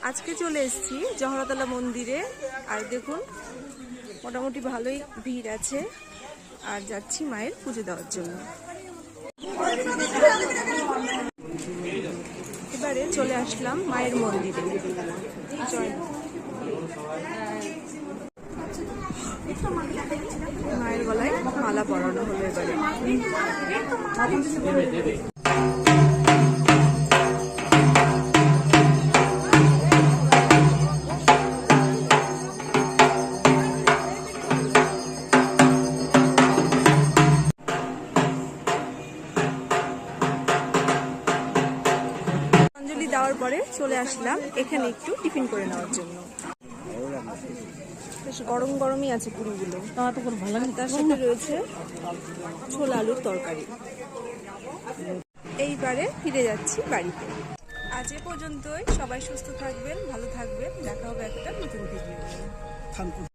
আজকে চলে এসেছি জহরাতলা মন্দিরে। আর দেখুন মোটামুটি ভালোই ভিড় আছে। আর যাচ্ছি মায়ের পুজো দেওয়ার জন্য। এবারে চলে আসলাম মায়ের মন্দিরে। মায়ের গলায় মালা পরানো হলো এবারে। অঞ্জলি দেওয়ার পরে চলে আসলাম এখানে একটু টিফিন করে নেওয়ার জন্য। বেশ গরম গরমই আছে পুরিগুলো। তার সাথে রয়েছে ছোলা আলুর তরকারি। এইবারে ফিরে যাচ্ছি বাড়িতে। আজ এ পর্যন্তই। সবাই সুস্থ থাকবেন, ভালো থাকবেন। দেখা হবে একটা নতুন ভিডিও।